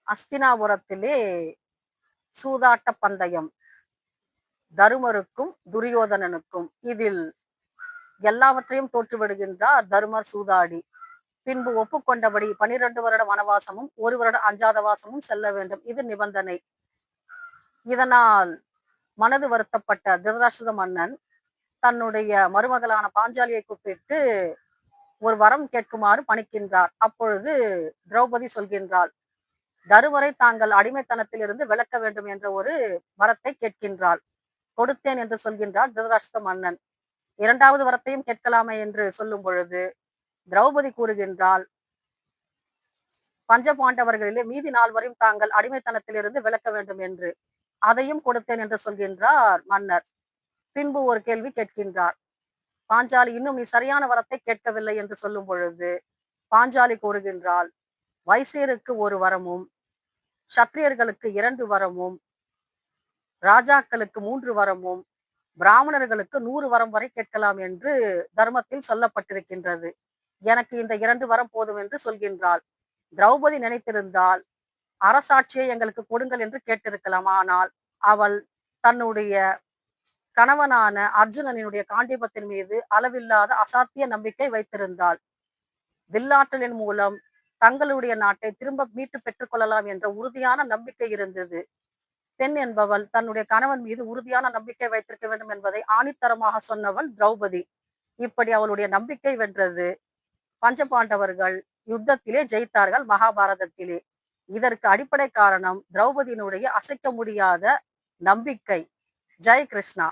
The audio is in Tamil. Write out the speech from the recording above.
அஸ்தினாபுரத்திலே சூதாட்ட பந்தயம். தருமருக்கும் துரியோதனனுக்கும். இதில் எல்லாவற்றையும் தோற்றுவிடுகின்றார் தருமர் சூதாடி. பின்பு ஒப்புக்கொண்டபடி 12 வருட வனவாசமும் 1 வருட அஞ்ஞாதவாசமும் செல்ல வேண்டும். இது நிபந்தனை. இதனால் மனது வருத்தப்பட்ட திருதராஷ்டிர மன்னன் தன்னுடைய மருமகளான பாஞ்சாலியை கூப்பிட்டு ஒரு வரம் கேட்குமாறு பணிக்கின்றார். அப்பொழுது திரௌபதி சொல்கின்றாள், தருமரை தாங்கள் அடிமைத்தனத்திலிருந்து விலக்க வேண்டும் என்ற ஒரு வரத்தை கேட்கின்றாள். கொடுத்தேன் என்று சொல்கின்றார் திருதராஷ்டிர மன்னன். 2வது வரத்தையும் கேட்கலாமே என்று சொல்லும் பொழுது திரௌபதி கூறுகின்றாள், பஞ்ச பாண்டவர்களிலே மீதி 4 வரையும் தாங்கள் அடிமைத்தனத்திலிருந்து விலக்க வேண்டும் என்று. அதையும் கொடுத்தேன் என்று சொல்கின்றார் மன்னர். பின்பு ஒரு கேள்வி கேட்கின்றார். பாஞ்சாலி, இன்னும் நீ சரியான வரத்தை கேட்கவில்லை என்று சொல்லும் பொழுது பாஞ்சாலி கூறுகின்றாள், வைசியருக்கு 1 வரமும், சத்திரியர்களுக்கு 2 வரமும், ராஜாக்களுக்கு 3 வரமும், பிராமணர்களுக்கு 100 வரம் வரை கேட்கலாம் என்று தர்மத்தில் சொல்லப்பட்டிருக்கின்றது. எனக்கு இந்த 2 வரம் போதும் என்று சொல்கின்றாள். திரௌபதி நினைத்திருந்தால் அரசாட்சியை எங்களுக்கு கொடுங்கள் என்று கேட்டிருக்கலாம். ஆனால் அவள் தன்னுடைய கணவனான அர்ஜுனனுடைய காண்டீபத்தின் மீது அளவில்லாத அசாத்திய நம்பிக்கை வைத்திருந்தாள். வில்லாற்றலின் மூலம் தங்களுடைய நாட்டை திரும்ப மீட்டு பெற்றுக் கொள்ளலாம் என்ற உறுதியான நம்பிக்கை இருந்தது. பெண் என்பவள் தன்னுடைய கணவன் மீது உறுதியான நம்பிக்கை வைத்திருக்க வேண்டும் என்பதை ஆணித்தரமாக சொன்னவள் திரௌபதி. இப்படி அவளுடைய நம்பிக்கை வென்றது. பஞ்சபாண்டவர்கள் யுத்தத்திலே ஜெயித்தார்கள் மகாபாரதத்திலே. இதற்கு அடிப்படை காரணம் திரௌபதியினுடைய அசைக்க முடியாத நம்பிக்கை. ஜெய் கிருஷ்ணா.